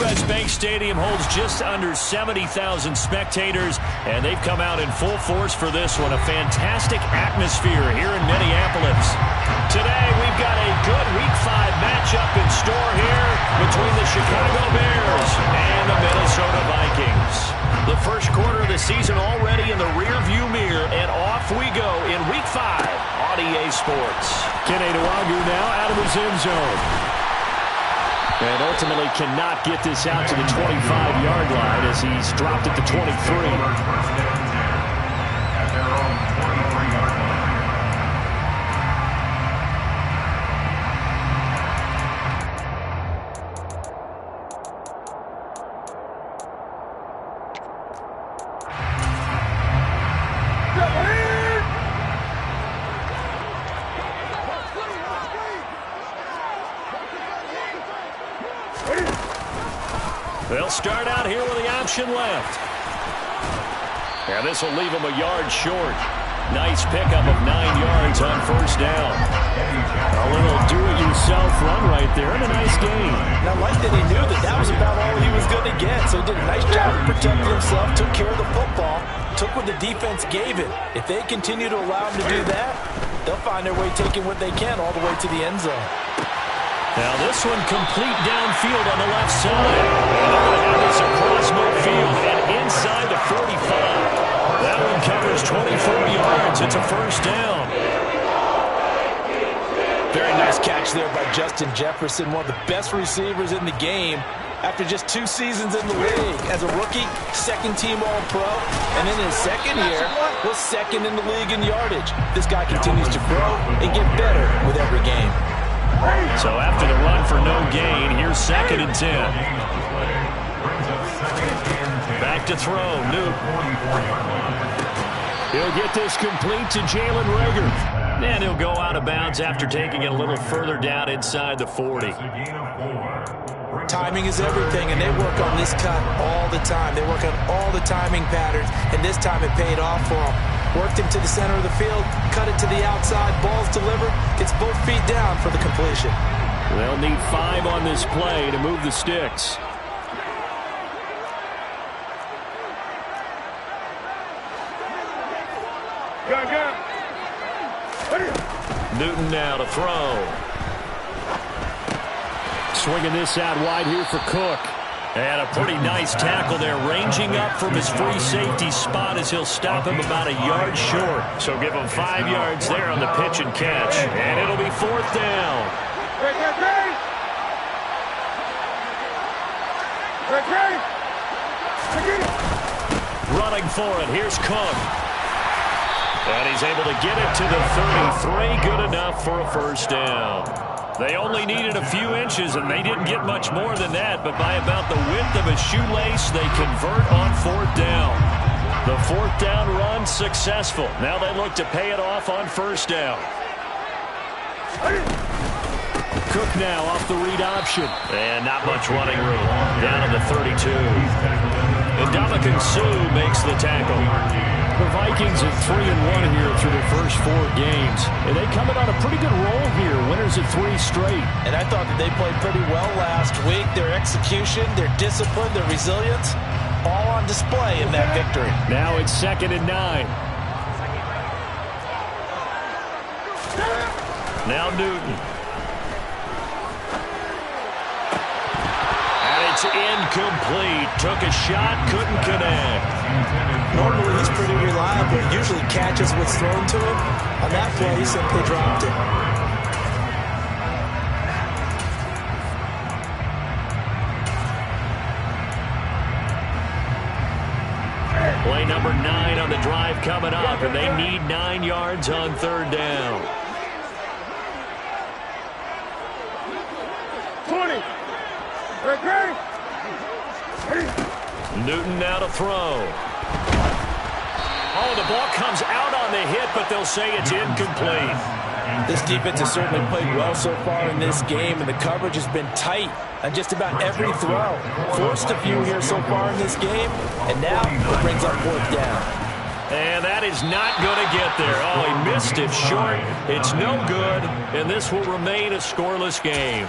U.S. Bank Stadium holds just under 70,000 spectators, and they've come out in full force for this one. A fantastic atmosphere here in Minneapolis. Today, we've got a good Week 5 matchup in store here between the Chicago Bears and the Minnesota Vikings. The first quarter of the season already in the rearview mirror, and off we go in Week 5 on EA Sports. Kenny Nwagu now out of his end zone. And ultimately cannot get this out to the 25-yard line as he's dropped at the 23. They'll start out here with the option left. And this will leave them a yard short. Nice pickup of 9 yards on first down. A little do-it-yourself run right there and a nice gain. And I like that he knew that that was about all he was going to get. So he did a nice job of protecting himself, took care of the football, took what the defense gave him. If they continue to allow him to do that, they'll find their way taking what they can all the way to the end zone. Now this one complete downfield on the left side. And they're going to have this across midfield and inside the 45. That one covers 24 yards. It's a first down. Very nice catch there by Justin Jefferson, one of the best receivers in the game. After just 2 seasons in the league as a rookie, second-team All-Pro, and in his second year, was second in the league in yardage. This guy continues to grow and get better with every game. So after the run for no gain, here's 2nd and 10. Back to throw, Newton. He'll get this complete to Jalen Reagor. And he'll go out of bounds after taking it a little further down inside the 40. Timing is everything, and they work on this cut all the time. They work on all the timing patterns, and this time it paid off for them. Worked him to the center of the field, cut it to the outside, ball's delivered, gets both feet down for the completion. They'll need 5 on this play to move the sticks. Newton now to throw. Swinging this out wide here for Cook. And a pretty nice tackle there, ranging up from his free safety spot as he'll stop him about a yard short. So give him 5 yards there on the pitch and catch. And it'll be 4th down. Running for it, here's Cook. And he's able to get it to the 33, good enough for a first down. They only needed a few inches, and they didn't get much more than that, but by about the width of a shoelace, they convert on 4th down. The 4th down run successful. Now they look to pay it off on first down. Cook now off the read option. And not much running room. Down to the 32. And Dominican Sue makes the tackle. The Vikings are 3-1 here through their first 4 games. And they come in on a pretty good roll here. Winners of 3 straight. And I thought that they played pretty well last week. Their execution, their discipline, their resilience, all on display in that victory. Now it's 2nd and 9. Now Newton. And it's incomplete. Took a shot, couldn't connect. Normally he's pretty reliable. Usually catches what's thrown to him. On that play, he simply dropped it. Play number 9 on the drive coming up, and they need 9 yards on 3rd down. 20. Newton now to throw. Oh, the ball comes out on the hit, but they'll say it's incomplete. This defense has certainly played well so far in this game, and the coverage has been tight on just about every throw. Forced a few here so far in this game, and now it brings up 4th down. And that is not going to get there. Oh, he missed it short. It's no good, and this will remain a scoreless game.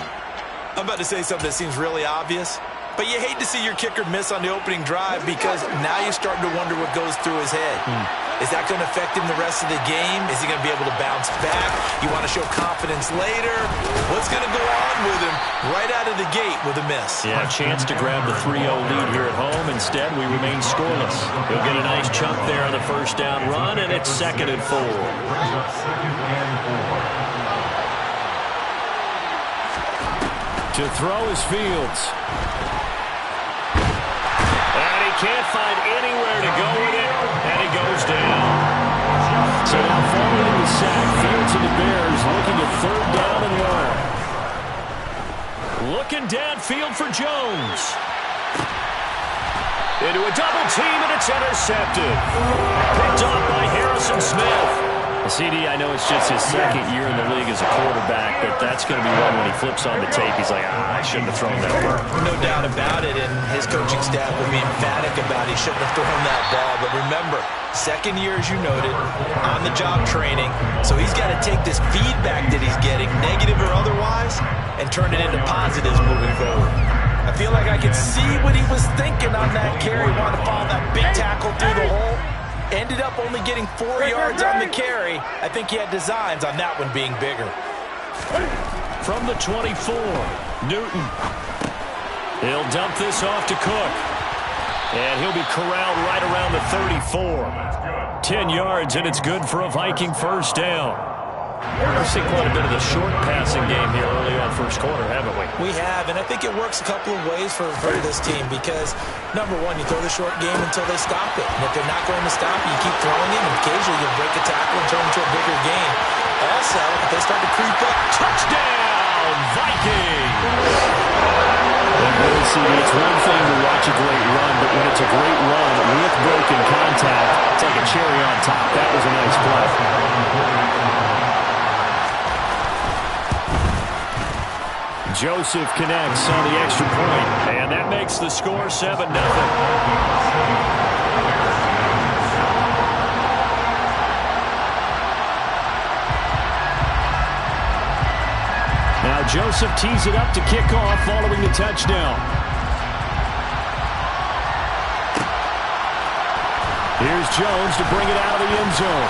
I'm about to say something that seems really obvious, But you hate to see your kicker miss on the opening drive because now you're starting to wonder what goes through his head. Is that going to affect him the rest of the game? Is he going to be able to bounce back? You want to show confidence later? What's going to go on with him right out of the gate with a miss? Yeah, chance to grab the 3-0 lead here at home. Instead, we remain scoreless. He'll get a nice chunk there on the first down run, and it's 2nd and 4. To throw is Fields. And he can't find anywhere to go with it, and he goes down. So now following the sack, Fields and the Bears looking at 3rd down and long. Looking downfield for Jones. Into a double team, and it's intercepted. Picked off by Harrison Smith. CD, I know it's just his 2nd year in the league as a quarterback, but that's going to be one when he flips on the tape. He's like, I shouldn't have thrown that ball. No doubt about it, and his coaching staff will be emphatic about he shouldn't have thrown that ball. But remember, 2nd year, as you noted, on-the-job training, so he's got to take this feedback that he's getting, negative or otherwise, and turn it into positives moving forward. I feel like I can see what he was thinking on that carry. He wanted to follow that big tackle through the hole. Ended up only getting 4 yards on the carry. I think he had designs on that one being bigger. From the 24, Newton. He'll dump this off to Cook. And he'll be corralled right around the 34. 10 yards, and it's good for a Viking first down. We've seen quite a bit of the short passing game here early on first quarter, haven't we? We have, and I think it works a couple of ways for this team because, number one, you throw the short game until they stop it. And if they're not going to stop it, you keep throwing it, and occasionally you break a tackle and turn it into a bigger game. Also, if they start to creep up, touchdown, Vikings! And really, CD, it's one thing to watch a great run, but when it's a great run with broken contact, it's like a cherry on top. That was a nice play. Joseph connects on the extra point, and that makes the score 7-0. Now Joseph tees it up to kick off following the touchdown. Here's Jones to bring it out of the end zone.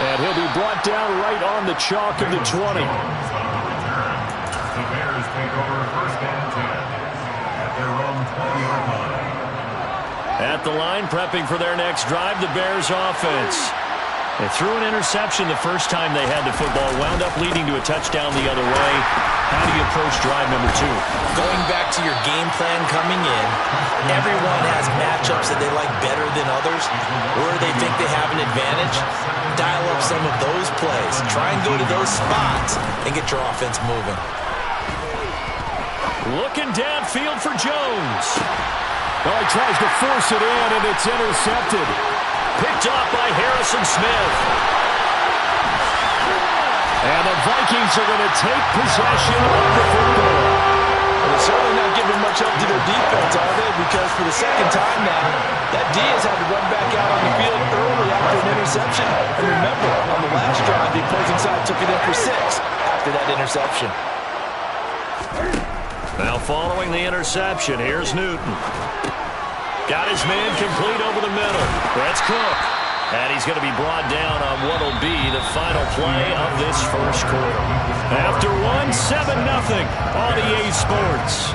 And he'll be brought down right on the chalk of the 20. The Bears take over 1st and 10 at their own 20-yard line. At the line, prepping for their next drive, the Bears offense. They threw an interception the first time they had the football, wound up leading to a touchdown the other way. How do you approach drive number 2? Going back to your game plan coming in, everyone has matchups that they like better than others, or they think they have an advantage. Dial up some of those plays. Try and go to those spots and get your offense moving. Looking downfield for Jones. Oh, he tries to force it in, and it's intercepted. Picked off by Harrison Smith. And the Vikings are going to take possession of the football. They're certainly not giving much up to their defense, are they? Because for the 2nd time now, that D has had to run back out on the field early after an interception. And remember, on the last drive, the opposing side took it in for 6 after that interception. Now following the interception, here's Newton. Got his man complete over the middle. That's Cook. And he's going to be brought down on what will be the final play of this first quarter. After one, 7-0 on EA Sports.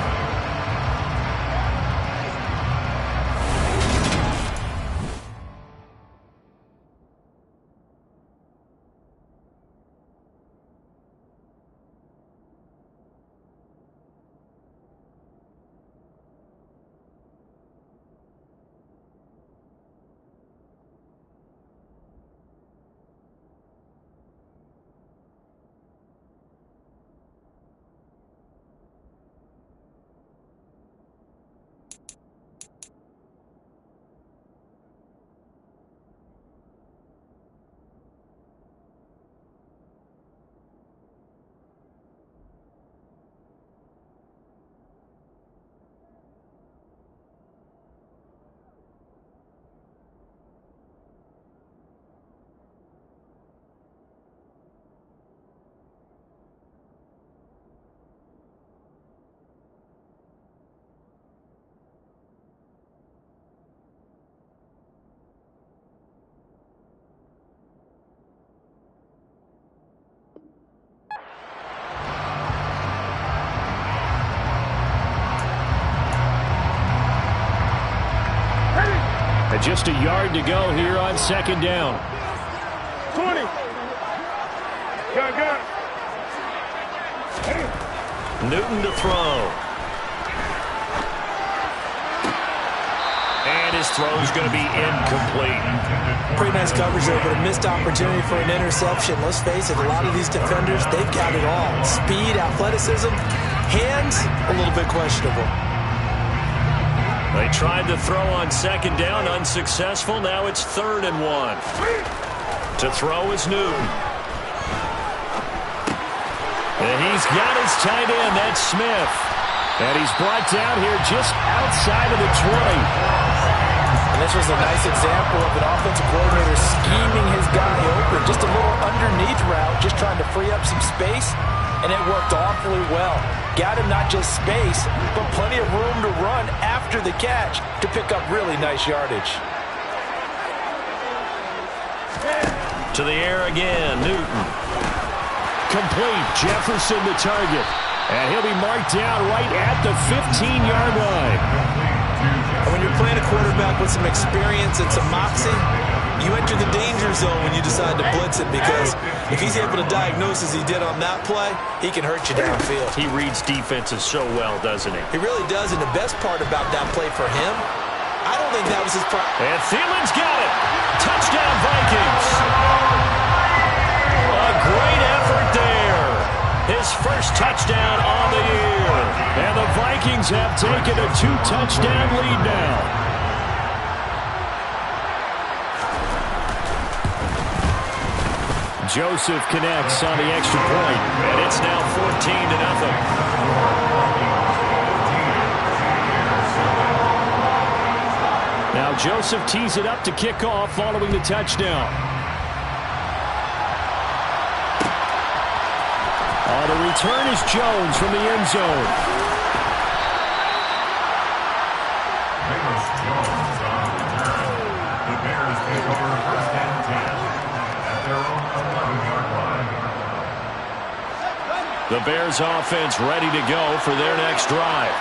With just a yard to go here on second down. 20. Got. Newton to throw. And his throw is going to be incomplete. Pretty nice coverage there, but a missed opportunity for an interception. Let's face it, a lot of these defenders, they've got it all. Speed, athleticism, hands, a little bit questionable. They tried to throw on second down, unsuccessful. Now it's 3rd and 1. To throw is Newton. And he's got his tight end, that's Smith. And he's brought down here just outside of the 20. And this was a nice example of an offensive coordinator scheming his guy open. Just a little underneath route, just trying to free up some space. And it worked awfully well. Got him not just space, but plenty of room to run after the catch to pick up really nice yardage. To the air again, Newton. Complete. Jefferson the target. And he'll be marked down right at the 15-yard line. And when you're playing a quarterback with some experience and some moxie, you enter the danger zone when you decide to blitz it, because if he's able to diagnose as he did on that play, he can hurt you downfield. He reads defenses so well, doesn't he? He really does, and the best part about that play for him, I don't think that was his part. And Thielen's got it. Touchdown, Vikings. A great effort there. His first touchdown on the year. And the Vikings have taken a 2-touchdown lead now. Joseph connects on the extra point. And it's now 14-0. Now Joseph tees it up to kick off following the touchdown. On the return is Jones from the end zone. The Bears take over 1st and 10 at their own 11-yard line. The Bears offense ready to go for their next drive.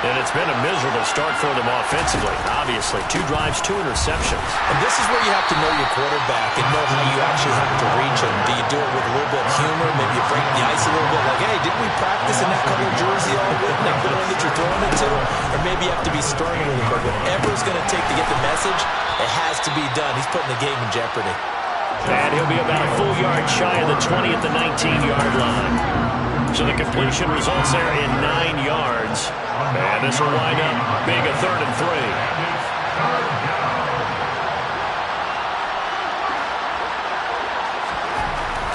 And it's been a miserable start for them offensively. Obviously, 2 drives, 2 interceptions. And this is where you have to know your quarterback and know how you actually have to reach him. Do you do it with a little bit of humor? Maybe you break the ice a little bit, like, hey, didn't we practice in that color jersey all week? That good one that you're throwing it to? Or maybe you have to be stern with him. But whatever it's going to take to get the message, it has to be done. He's putting the game in jeopardy. And he'll be about a full yard shy of the 20 at the 19-yard line. So the completion results there in 9 yards. And this will wind up being a 3rd and 3.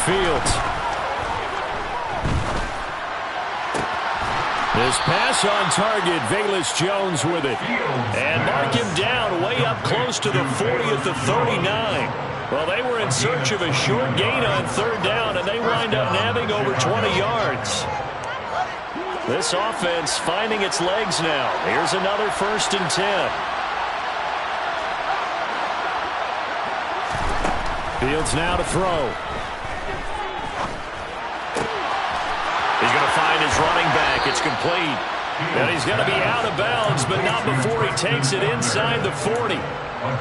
Fields. This pass on target. Velus Jones with it. And mark him down way up close to the 40 at the 39. Well, they were in search of a short gain on 3rd down, and they wind up nabbing over 20 yards. This offense finding its legs now. Here's another 1st and 10. Fields now to throw. He's going to find his running back. It's complete. And he's going to be out of bounds, but not before he takes it inside the 40.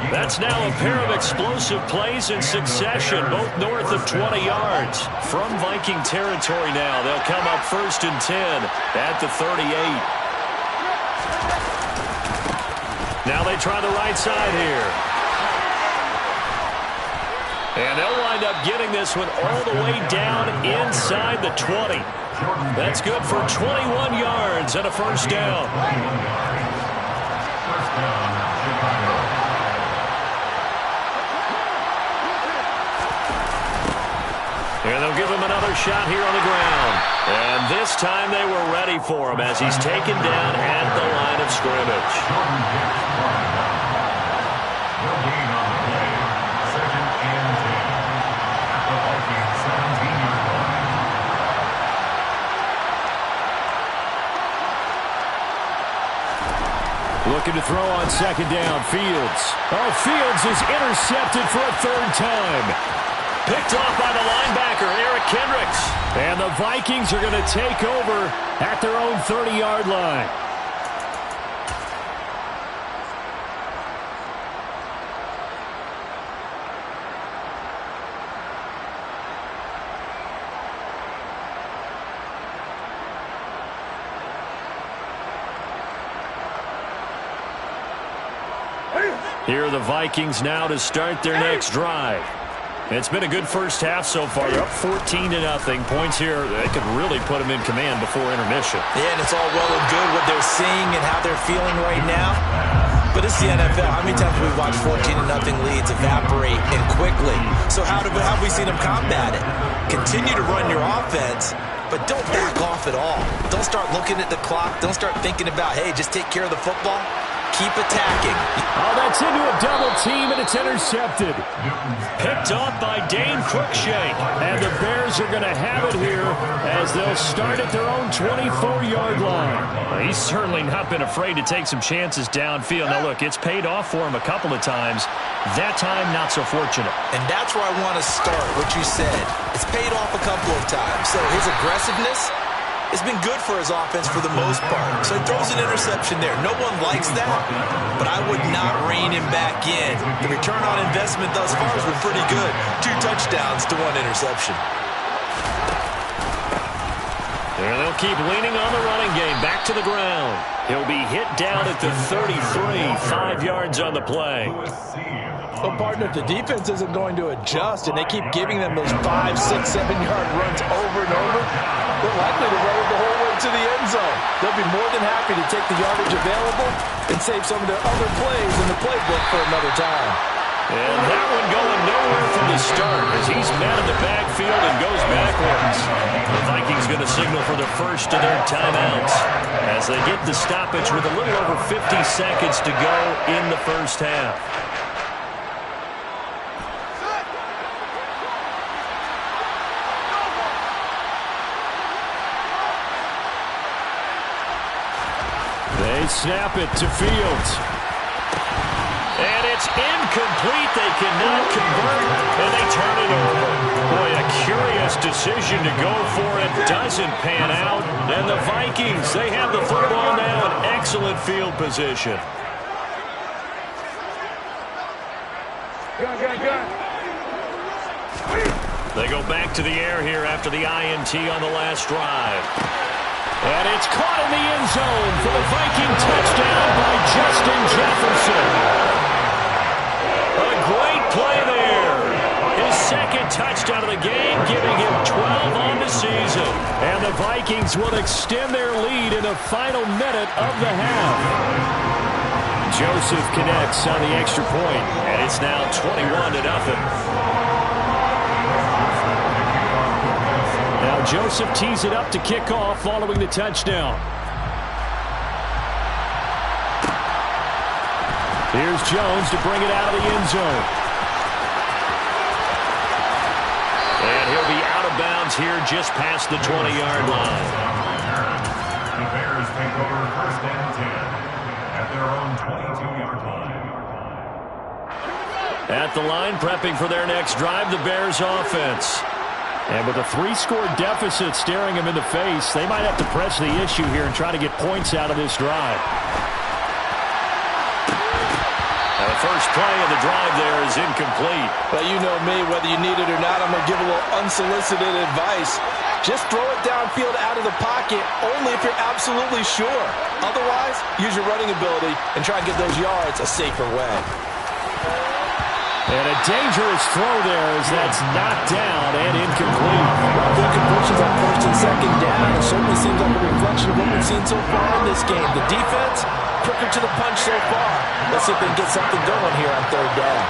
That's now a pair of explosive plays in succession, both north of 20 yards. From Viking territory now, they'll come up 1st and 10 at the 38. Now they try the right side here. And they'll wind up getting this one all the way down inside the 20. That's good for 21 yards and a 1st down. And they'll give him another shot here on the ground. And this time they were ready for him as he's taken down at the line of scrimmage. Looking to throw on 2nd down. Fields. Oh, Fields is intercepted for a 3rd time. Picked off by the linebacker, Eric Kendricks. And the Vikings are going to take over at their own 30-yard line. Here are the Vikings now to start their next drive. It's been a good first half so far. They're up 14-0. Points here, they could really put them in command before intermission. Yeah, and it's all well and good what they're seeing and how they're feeling right now. But it's the NFL. How many times have we watched 14-0 leads evaporate and quickly? So how have we seen them combat it? Continue to run your offense, but don't back off at all. Don't start looking at the clock. Don't start thinking about, hey, just take care of the football. Keep attacking. Oh, that's into a double team, and it's intercepted. Picked off by Dane Cruikshank. And the Bears are going to have it here as they'll start at their own 24-yard line. Well, he's certainly not been afraid to take some chances downfield. Now, look, it's paid off for him a couple of times. That time, not so fortunate. And that's where I want to start, what you said. It's paid off a couple of times. So his aggressiveness, it's been good for his offense for the most part. So he throws an interception there. No one likes that, but I would not rein him back in. The return on investment thus far has been pretty good. 2 touchdowns to 1 interception. There they'll keep leaning on the running game. Back to the ground. He'll be hit down at the 33. 5 yards on the play. Well, partner, if the defense isn't going to adjust and they keep giving them those 5, 6, 7-yard runs over and over, they're likely to run it the whole way to the end zone. They'll be more than happy to take the yardage available and save some of their other plays in the playbook for another time. And that one going nowhere from the start as he's met in the backfield and goes backwards. The Vikings going to signal for the first of their timeouts as they get the stoppage with a little over 50 seconds to go in the first half. They snap it to Fields. And it's incomplete. They cannot convert, and they turn it over. Boy, a curious decision to go for it. Doesn't pan out. And the Vikings, they have the football now in excellent field position. They go back to the air here after the INT on the last drive. And it's caught in the end zone for the Viking touchdown by Justin Jefferson. A great play there. His second touchdown of the game, giving him 12 on the season. And the Vikings will extend their lead in the final minute of the half. Joseph connects on the extra point, and it's now 21-0. Now Joseph tees it up to kick off following the touchdown. Here's Jones to bring it out of the end zone. And he'll be out of bounds here just past the 20-yard line. The Bears take over 1st and 10 at their own 22-yard line. At the line, prepping for their next drive, the Bears offense. And with a 3-score deficit staring him in the face, they might have to press the issue here and try to get points out of this drive. Now the first play of the drive there is incomplete. But you know me, whether you need it or not, I'm going to give a little unsolicited advice. Just throw it downfield out of the pocket only if you're absolutely sure. Otherwise, use your running ability and try and get those yards a safer way. And a dangerous throw there as that's knocked down and incomplete. Well, good conversions on 1st and 2nd down. It certainly seems like a reflection of what we've seen so far in this game. The defense, quicker to the punch so far. Let's see if they can get something going here on 3rd down.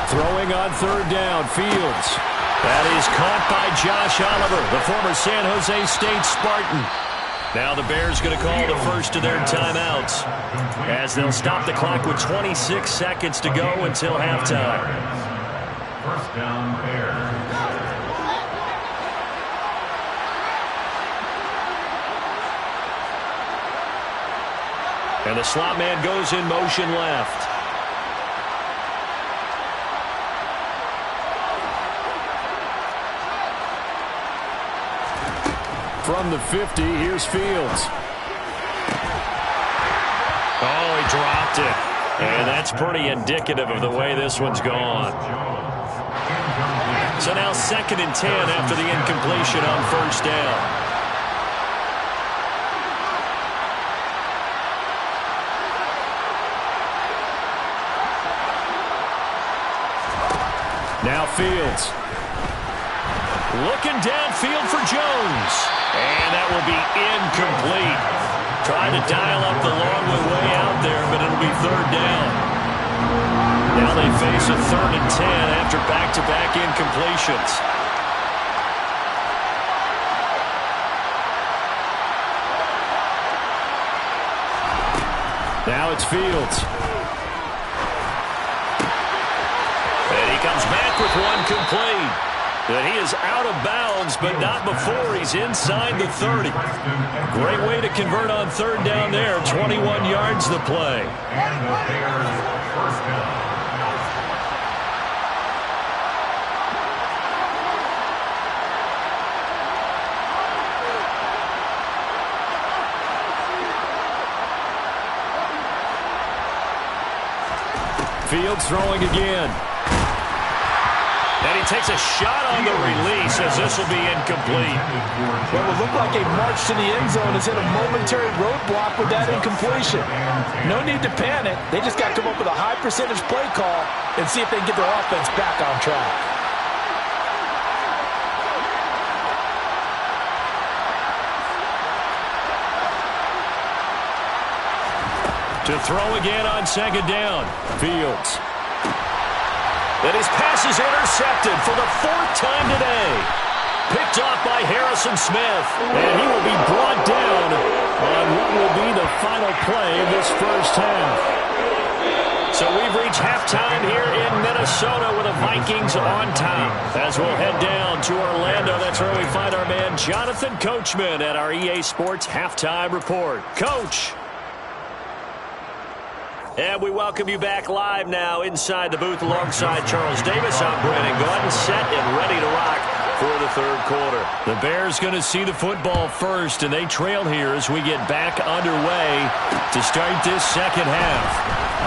Throwing on 3rd down, Fields. That is caught by Josh Oliver, the former San Jose State Spartan. Now the Bears going to call the first of their timeouts as they'll stop the clock with 26 seconds to go until halftime. 1st down, Bears. And the slot man goes in motion left. From the 50, here's Fields. Oh, he dropped it. And that's pretty indicative of the way this one's gone. So now 2nd and 10 after the incompletion on first down. Now Fields. Looking downfield for Jones. And that will be incomplete. Trying to dial up the long way out there, but it'll be 3rd down. Now they face a 3rd and 10 after back-to-back incompletions. Now it's Fields. And he comes back with one complete. And he is out of bounds, but not before he's inside the 30. Great way to convert on 3rd down there. 21 yards the play. And the Bears first down. Fields throwing again. And he takes a shot on the release as this will be incomplete. What will look like a march to the end zone has hit a momentary roadblock with that incompletion. No need to panic. They just got to come up with a high percentage play call and see if they can get their offense back on track. To throw again on 2nd down. Fields. And his pass is intercepted for the 4th time today. Picked off by Harrison Smith. And he will be brought down on what will be the final play of this first half. So we've reached halftime here in Minnesota with the Vikings on top. As we'll head down to Orlando, that's where we find our man Jonathan Coachman at our EA Sports Halftime Report. Coach. And we welcome you back live now inside the booth alongside Charles Davis. I'm Brandon Gordon, set and ready to rock for the 3rd quarter. The Bears going to see the football first, and they trail here as we get back underway to start this 2nd half.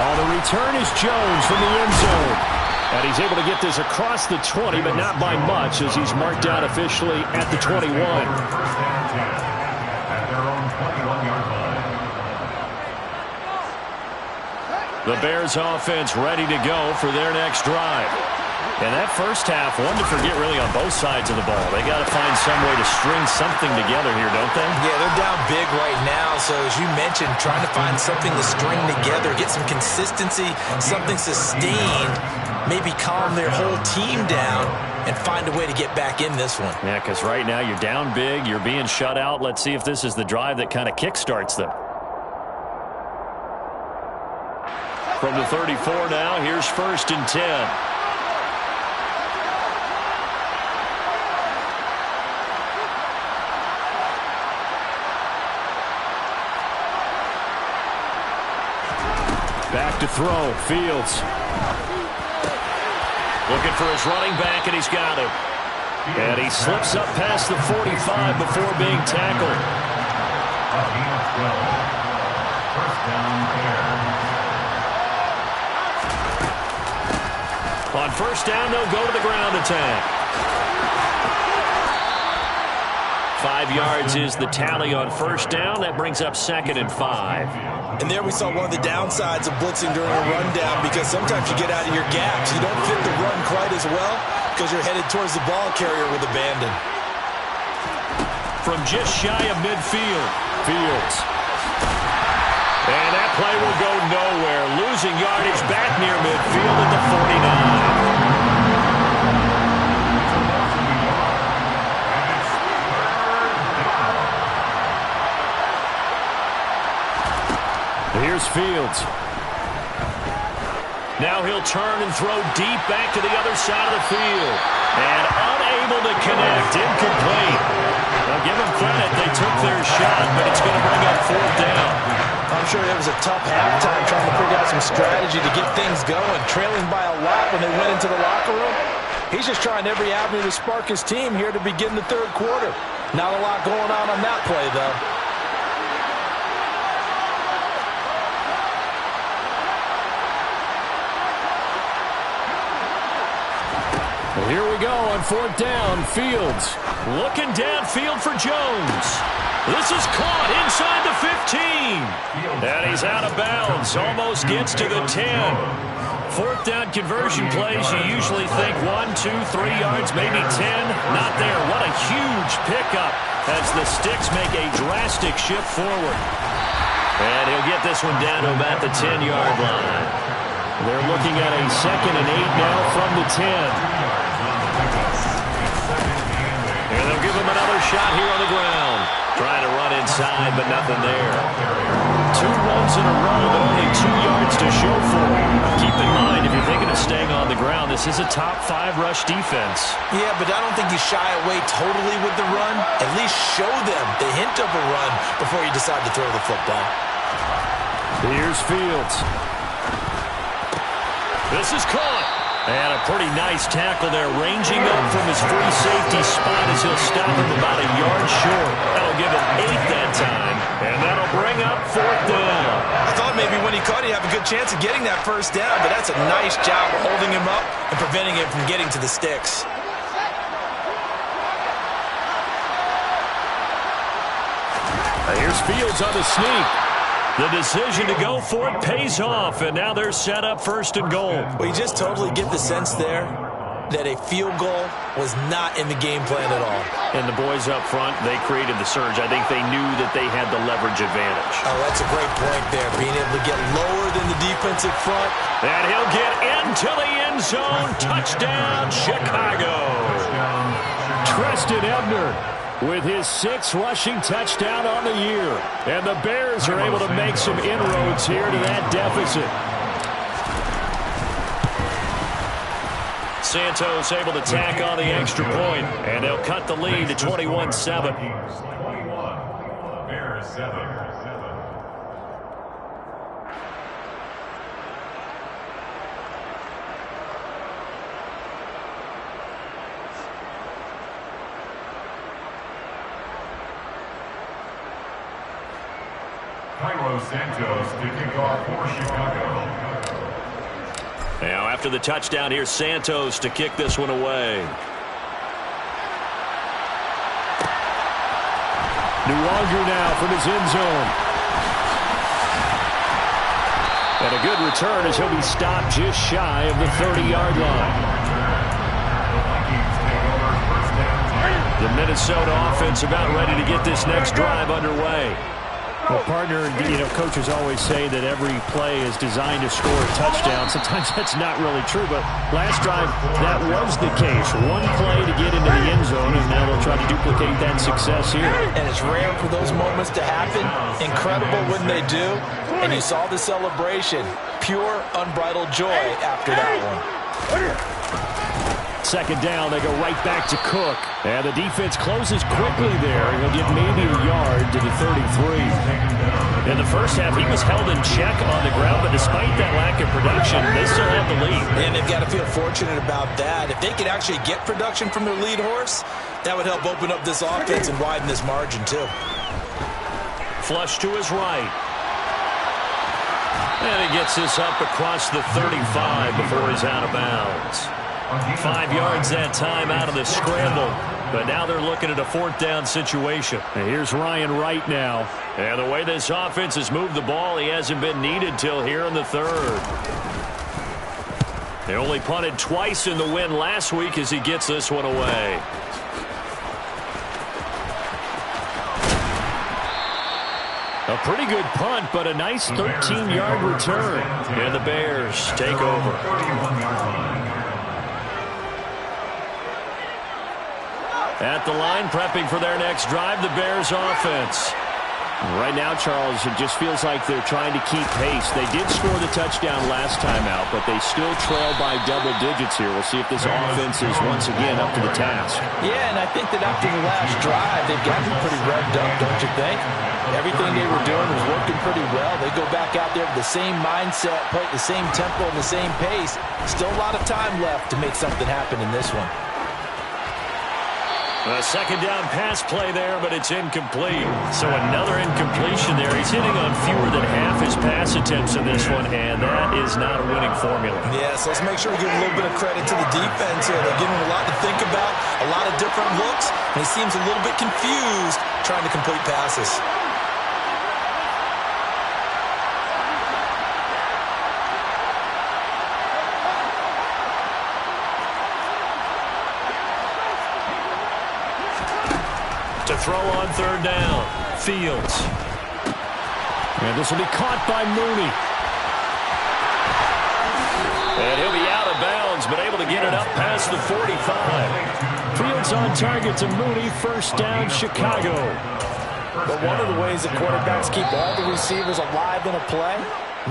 On the return is Jones from the end zone. And he's able to get this across the 20, but not by much as he's marked out officially at the 21. At their own 21-yard line. The Bears offense ready to go for their next drive. And that first half, one to forget really on both sides of the ball. They got to find some way to string something together here, don't they? Yeah, they're down big right now. So as you mentioned, trying to find something to string together, get some consistency, something sustained, maybe calm their whole team down and find a way to get back in this one. Yeah, because right now you're down big, you're being shut out. Let's see if this is the drive that kind of kickstarts them. From the 34 now, here's 1st and 10. Back to throw, Fields. Looking for his running back, and he's got him. And he slips up past the 45 before being tackled. First down, Bears. On first down, they'll go to the ground attack. 5 yards is the tally on first down. That brings up 2nd and 5. And there we saw one of the downsides of blitzing during a rundown, because sometimes you get out of your gaps. You don't fit the run quite as well because you're headed towards the ball carrier with abandon. From just shy of midfield, Fields. And that play will go nowhere. Losing yardage back near midfield at the 49. Here's Fields. Now he'll turn and throw deep back to the other side of the field. And unable to connect. Incomplete. Now give them credit. They took their shot, but it's going to bring up 4th down. I'm sure it was a tough halftime trying to figure out some strategy to get things going. Trailing by a lot when they went into the locker room. He's just trying every avenue to spark his team here to begin the 3rd quarter. Not a lot going on that play, though. Well, here we go on fourth down. Fields looking downfield for Jones. This is caught inside the 15. And he's out of bounds. Almost gets to the 10. Fourth down conversion plays, you usually think 1, 2, 3 yards, maybe 10. Not there. What a huge pickup as the Sticks make a drastic shift forward. And he'll get this one down to about the 10-yard line. They're looking at a 2nd and 8 now from the 10. And they'll give him another shot here on the ground. Trying to run inside, but nothing there. 2 runs in a row, but only 2 yards to show for it. Keep in mind, if you're thinking of staying on the ground, this is a top 5 rush defense. Yeah, but I don't think you shy away totally with the run. At least show them the hint of a run before you decide to throw the football. Here's Fields. This is caught. And a pretty nice tackle there, ranging up from his free safety spot as he'll stop him about a yard short. That'll give him 8 that time, and that'll bring up 4th down. I thought maybe when he caught, he'd have a good chance of getting that first down, but that's a nice job of holding him up and preventing him from getting to the sticks. Here's Fields on the sneak. The decision to go for it pays off, and now they're set up 1st and goal. Well, you just totally get the sense there that a field goal was not in the game plan at all. And the boys up front, they created the surge. I think they knew that they had the leverage advantage. Oh, that's a great point there, being able to get lower than the defensive front. And he'll get into the end zone. Touchdown, Chicago. Treston Ebner with his 6th rushing touchdown on the year. And the Bears are able to make some inroads here to that deficit. Santos able to tack on the extra point, and they'll cut the lead to 21-7. 21, Bears 7. Santos to kick off for Chicago. Now after the touchdown, here's Santos to kick this one away. Nuwanger now from his end zone. And a good return as he'll be stopped just shy of the 30-yard line. The Vikings take over first down. The Minnesota offense about ready to get this next drive underway. Well, partner, coaches always say that every play is designed to score a touchdown. Sometimes that's not really true, but last drive, that was the case. One play to get into the end zone, and now they'll try to duplicate that success here. And it's rare for those moments to happen. Incredible when they do. And you saw the celebration. Pure, unbridled joy after that one. 2nd down, they go right back to Cook. And the defense closes quickly there. He'll get maybe a yard to the 33. In the first half, he was held in check on the ground, but despite that lack of production, they still have the lead. And they've got to feel fortunate about that. If they could actually get production from their lead horse, that would help open up this offense and widen this margin too. Flush to his right. And he gets this up across the 35 before he's out of bounds. 5 yards that time out of the scramble. But now they're looking at a 4th down situation. And here's Ryan Wright now. And the way this offense has moved the ball, he hasn't been needed till here in the 3rd. They only punted twice in the win last week as he gets this one away. A pretty good punt, but a nice 13-yard return. And the Bears take over. At the line, prepping for their next drive, the Bears offense. Right now, Charles, it just feels like they're trying to keep pace. They did score the touchdown last time out, but they still trail by double digits here. We'll see if this offense is once again up to the task. Yeah, and I think that after the last drive, they've gotten pretty revved up, don't you think? Everything they were doing was working pretty well. They go back out there with the same mindset, play at the same tempo and the same pace. Still a lot of time left to make something happen in this one. A second down pass play there, but it's incomplete. So another incompletion there. He's hitting on fewer than half his pass attempts in this one, and that is not a winning formula. Yeah, so let's make sure we give a little bit of credit to the defense here. They're giving him a lot to think about, a lot of different looks, and he seems a little bit confused trying to complete passes. To throw on third down, Fields. And this will be caught by Mooney. And he'll be out of bounds, but able to get it up past the 45. Fields on target to Mooney. First down, Chicago. But one of the ways that quarterbacks keep all the receivers alive in a play,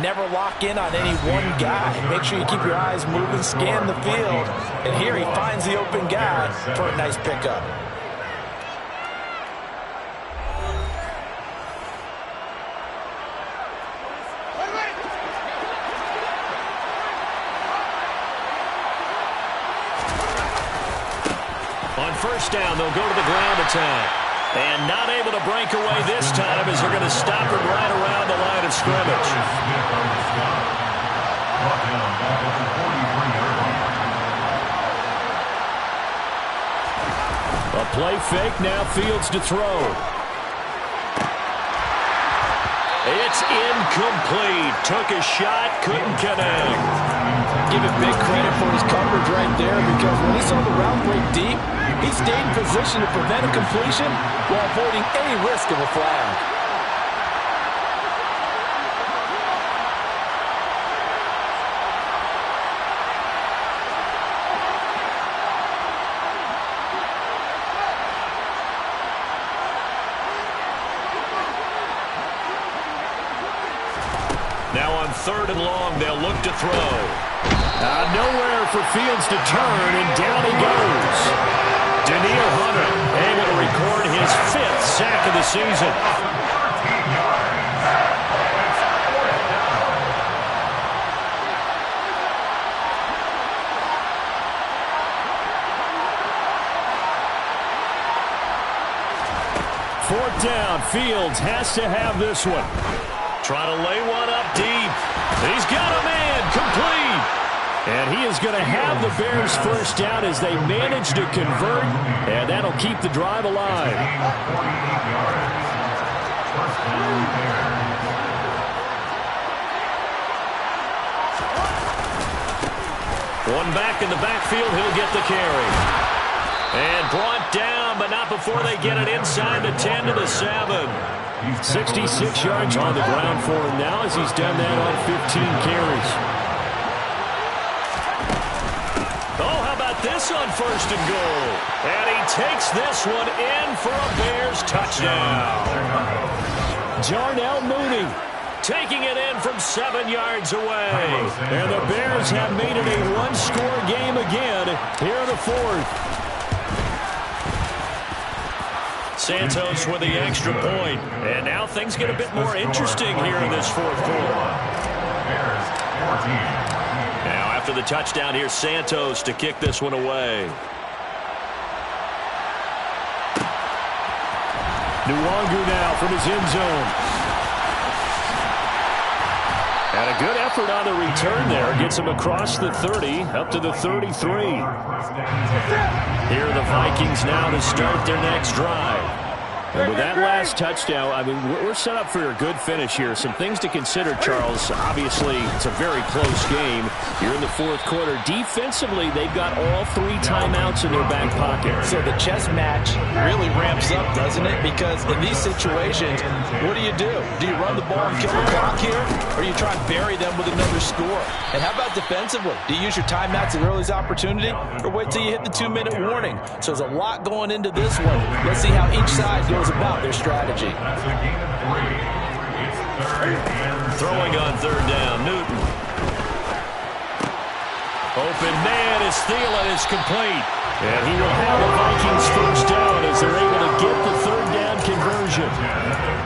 never lock in on any one guy. Make sure you keep your eyes moving, scan the field. And here he finds the open guy for a nice pickup. On first down, they'll go to the ground attack. And not able to break away this time as they're going to stop him right around the line of scrimmage. A play fake, now Fields to throw. It's incomplete. Took a shot, couldn't connect. Give him big credit for his coverage right there, because when he saw the route break deep, he stayed in position to prevent a completion while avoiding any risk of a flag. Now on third and long, they'll look to throw. Nowhere for Fields to turn, and down he goes. Daniil Hunter able to record his 5th sack of the season. Fourth down, Fields has to have this one. Trying to lay one up deep. He's got a man, complete. And he is going to have the Bears first down as they manage to convert, and that'll keep the drive alive. One back in the backfield, he'll get the carry. And brought down, but not before they get it inside the 10 to the 7. 66 yards on the ground for him now as he's done that on 15 carries. This on first and goal. And he takes this one in for a Bears touchdown. Jarnell Mooney taking it in from 7 yards away. And the Bears have made it a one-score game again here in the fourth. Santos with the extra point. And now things get a bit more interesting here in this fourth quarter. Bears 14. Now after the touchdown, here's Santos to kick this one away. Nwangu now from his end zone. And a good effort on the return there. Gets him across the 30, up to the 33. Here are the Vikings now to start their next drive. And with that last touchdown, I mean, we're set up for a good finish here. Some things to consider, Charles. Obviously, it's a very close game. You're in the fourth quarter. Defensively, they've got all 3 timeouts in their back pocket. So the chess match really ramps up, doesn't it? Because in these situations, what do? Do you run the ball and kill the clock here? Or do you try and bury them with another score? And how about defensively? Do you use your timeouts at earliest opportunity? Or wait till you hit the 2-minute warning? So there's a lot going into this one. Let's see how each side goes about their strategy. Throwing on third down, Newton. Open man is Thielen is complete. And he will have the Vikings first down as they're able to get the third down conversion.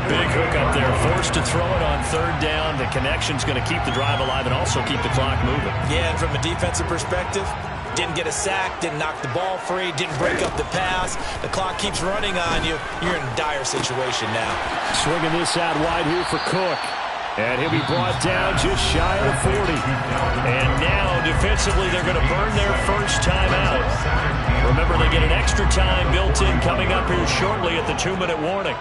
Big hook up there, forced to throw it on third down. The connection's going to keep the drive alive and also keep the clock moving. Yeah, and from a defensive perspective, Didn't get a sack, didn't knock the ball free, didn't break up the pass. The clock keeps running on you. You're in a dire situation now. Swinging this out wide here for Cook. And he'll be brought down just shy of the 40. And now, defensively, they're going to burn their first time out. Remember, they get an extra time built in coming up here shortly at the 2-minute warning.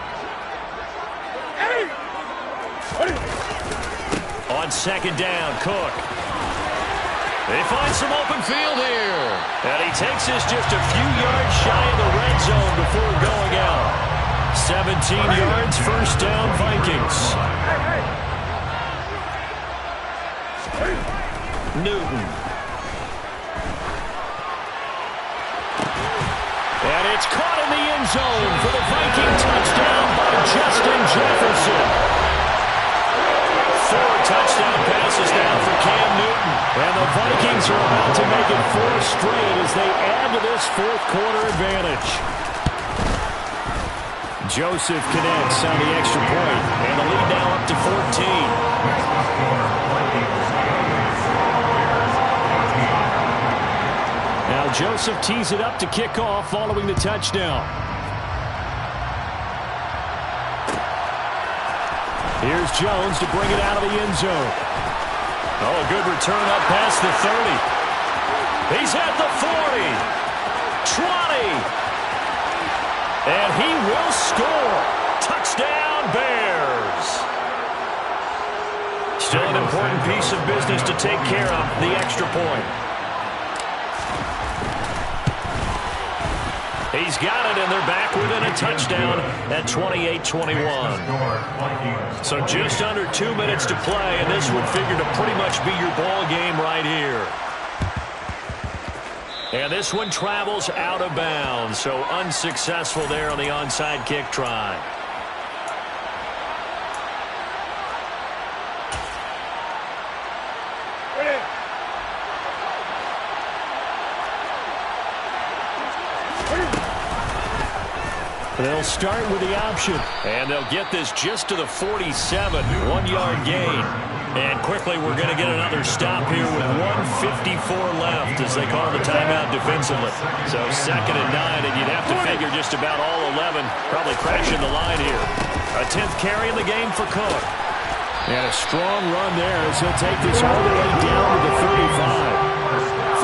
On second down, Cook. They find some open field here. And he takes this just a few yards shy of the red zone before going out. 17 yards, first down, Vikings. Newton. And it's caught in the end zone for the Viking touchdown by Justin Jefferson. 4 touchdown passes now for Cam Newton. And the Vikings are about to make it 4 straight as they add to this fourth quarter advantage. Joseph connects on the extra point. And the lead now up to 14. Now Joseph tees it up to kick off following the touchdown. Here's Jones to bring it out of the end zone. Oh, a good return up past the 30. He's at the 40. 20. And he will score. Touchdown, Bears. Still an important piece of business to take care of, the extra point. He's got it, and they're back within a touchdown at 28-21. So just under 2 minutes to play, and this would figure to pretty much be your ball game right here. And this one travels out of bounds, so unsuccessful there on the onside kick try. They'll start with the option, and they'll get this just to the 47, 1-yard gain. And quickly, we're going to get another stop here with 1:54 left as they call the timeout defensively. So 2nd and 9, and you'd have to figure just about all 11 probably crashing the line here. A 10th carry in the game for Cook. And a strong run there as he'll take this all the way down to the 35.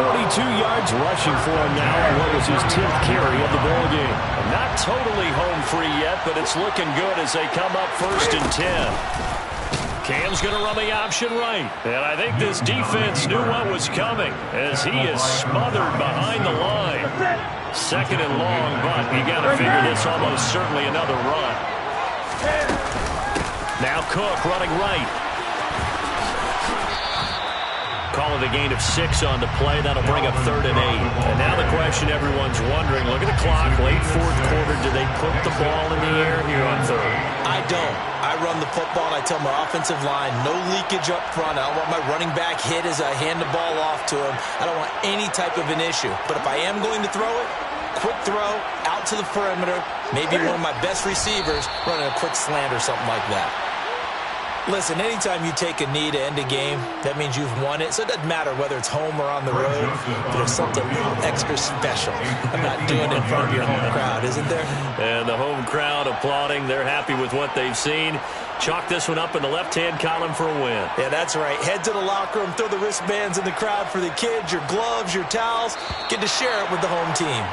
42 yards rushing for him now on what was his 10th carry of the ball game. Not totally home free yet, but it's looking good as they come up 1st and 10. Cam's going to run the option right. And I think this defense knew what was coming as he is smothered behind the line. 2nd and long, but you got to figure this almost certainly another run. Now Cook running right. Call it a gain of 6 on the play. That'll bring up 3rd and 8. And now the question everyone's wondering, look at the clock, late 4th quarter. Do they put the ball in the air here on 3rd? I don't. I run the football, and I tell my offensive line, no leakage up front. I don't want my running back hit as I hand the ball off to him. I don't want any type of an issue. But if I am going to throw it, quick throw, out to the perimeter, maybe one of my best receivers running a quick slant or something like that. Listen, anytime you take a knee to end a game, that means you've won it. So it doesn't matter whether it's home or on the road, but there's something extra special about doing it in front of your home crowd, isn't there? And the home crowd applauding. They're happy with what they've seen. Chalk this one up in the left-hand column for a win. Yeah, that's right. Head to the locker room, throw the wristbands in the crowd for the kids, your gloves, your towels. Get to share it with the home team.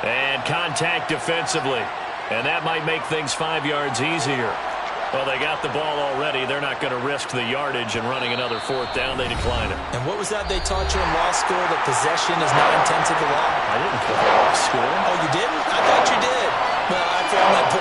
And contact defensively. And that might make things 5 yards easier. Well, they got the ball already. They're not going to risk the yardage and running another 4th down. They decline it. And what was that they taught you in law school, that possession is 9/10 of the law? I didn't go to law school. Oh, you didn't? I thought you did. Well, I found that